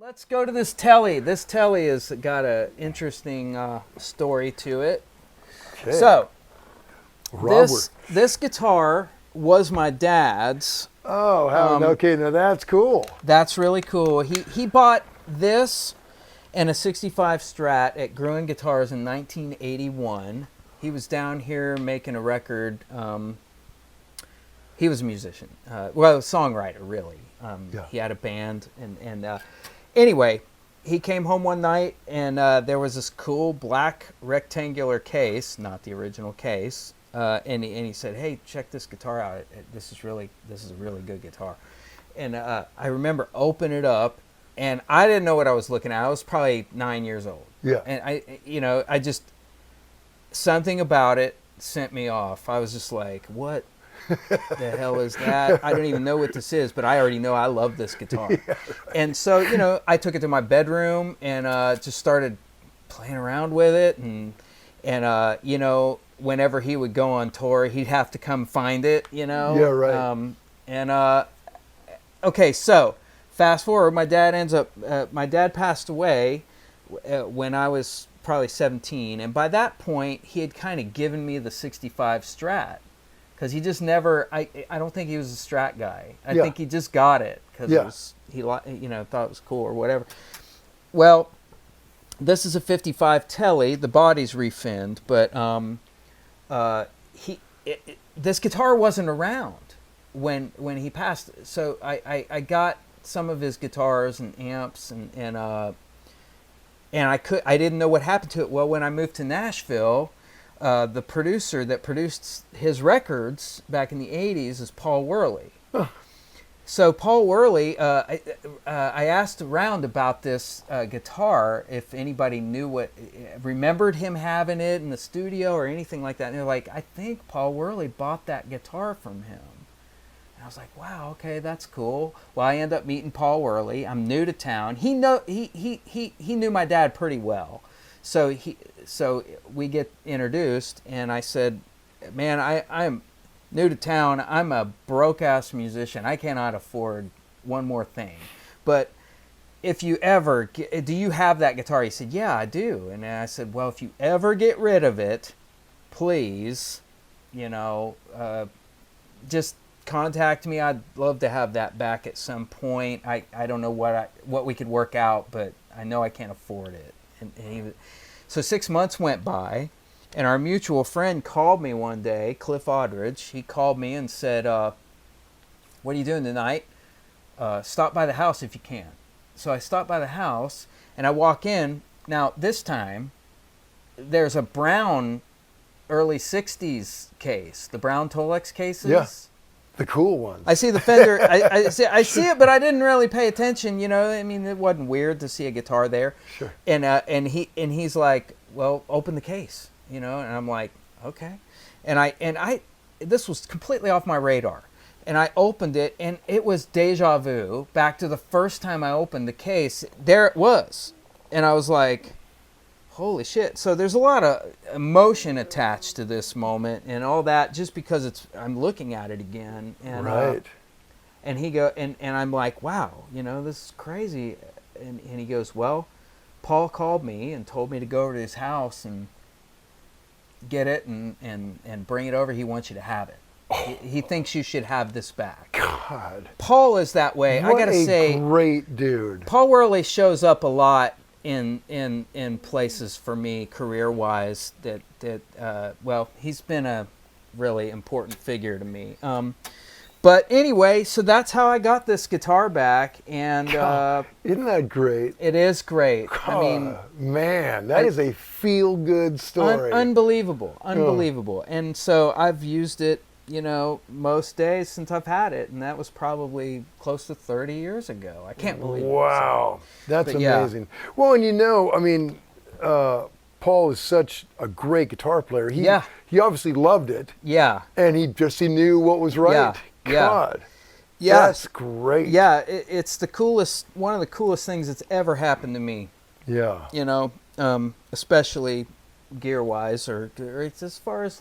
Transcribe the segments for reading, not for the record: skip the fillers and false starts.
Let's go to this Telly. This Telly has got an interesting story to it. Okay. So, Robert. this guitar was my dad's. Oh, okay. Now that's cool. That's really cool. He bought this and a 65 Strat at Gruen Guitars in 1981. He was down here making a record. He was a musician. A songwriter, really. He had a band. And anyway, he came home one night, and there was this cool black rectangular case, not the original case, and he said, "Hey, check this guitar out. This is a really good guitar." And I remember opening it up, and I didn't know what I was looking at. I was probably 9 years old. Yeah. And I just, something about it sent me off. I was just like, what the hell is that? I don't even know what this is, but I already know I love this guitar. Yeah, right. And so, I took it to my bedroom and just started playing around with it. And whenever he would go on tour, he'd have to come find it, Yeah, right. Okay, so fast forward, my dad passed away when I was probably 17. And by that point, he had kind of given me the 65 Strat. Because he just never, I don't think he was a Strat guy. I think he just got it because he thought it was cool or whatever. Well, this is a 55 Telly. The body's refinned, but this guitar wasn't around when he passed. So I got some of his guitars and amps and I didn't know what happened to it. Well, when I moved to Nashville, the producer that produced his records back in the 80s is Paul Worley. Huh. So Paul Worley, I asked around about this guitar, if anybody remembered him having it in the studio or anything like that. And they're like, I think Paul Worley bought that guitar from him. And I was like, wow, okay, that's cool. Well, I end up meeting Paul Worley. I'm new to town. He knew my dad pretty well. So we get introduced, and I said, man, I'm new to town. I'm a broke-ass musician. I cannot afford one more thing. But if you ever, do you have that guitar? He said, yeah, I do. And I said, well, if you ever get rid of it, please, just contact me. I'd love to have that back at some point. I don't know what we could work out, but I know I can't afford it. So 6 months went by, and our mutual friend called me one day, Cliff Aldridge. He called me and said, what are you doing tonight? Stop by the house if you can. So I stopped by the house, and I walk in. Now, this time, there's a brown early 60s case, the brown Tolex cases. Yeah. The cool ones. I see the Fender. I see it, but I didn't really pay attention. I mean, it wasn't weird to see a guitar there. Sure. And he's like, well, open the case, and I'm like, okay. And this was completely off my radar. And I opened it, and it was deja vu back to the first time I opened the case. There it was, and I was like, holy shit. So there's a lot of emotion attached to this moment and all that, just because I'm looking at it again. And, right. And I'm like, wow, this is crazy. And he goes, well, Paul called me and told me to go over to his house and get it and bring it over. He wants you to have it. He thinks you should have this back. God. Paul is that way. What I gotta say, great dude. Paul Worley shows up a lot in places for me career-wise that he's been a really important figure to me. But anyway, so that's how I got this guitar back, and isn't that great? It is great. I mean, man, that is a feel-good story. Unbelievable. And so I've used it, most days since I've had it, and that was probably close to 30 years ago. I can't believe it. Wow, that's amazing. Yeah. Well, and I mean, Paul is such a great guitar player. He obviously loved it. Yeah. And he knew what was right. Yeah. God. Yeah. That's great. Yeah, it's one of the coolest things that's ever happened to me. Yeah. Especially gear-wise, or it's as far as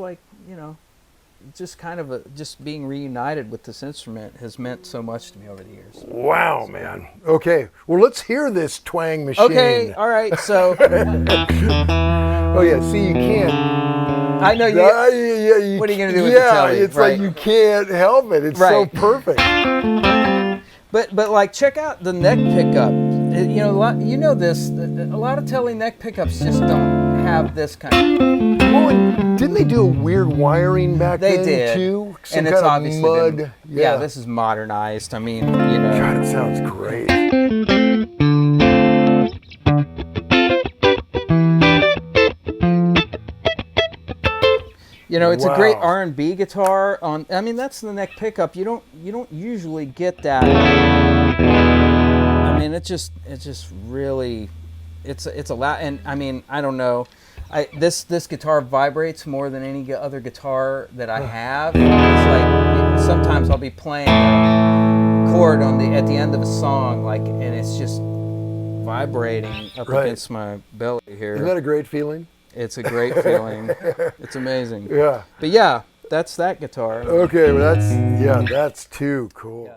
just kind of just being reunited with this instrument has meant so much to me over the years. Wow, man. Okay, well, let's hear this twang machine. Okay, all right. So. Oh yeah, see, you can't. I know you. What are you gonna do with the telly? Yeah, it's like you can't help it. It's so perfect. But like, check out the neck pickup. You know this. A lot of telly neck pickups just don't have this kind of. Well, didn't they do a weird wiring back then too? Some and it's obviously mud. Yeah, this is modernized. I mean, God, it sounds great. It's a great R&B guitar. I mean, that's the neck pickup. You don't usually get that. I mean, it's just really, it's a lot. And I mean, I don't know. This guitar vibrates more than any other guitar that I have. It's like sometimes I'll be playing a chord at the end of a song, and it's just vibrating up against my belly here. Isn't that a great feeling? It's a great feeling. It's amazing. Yeah. But yeah, that's that guitar. Okay, well that's too cool. Yeah.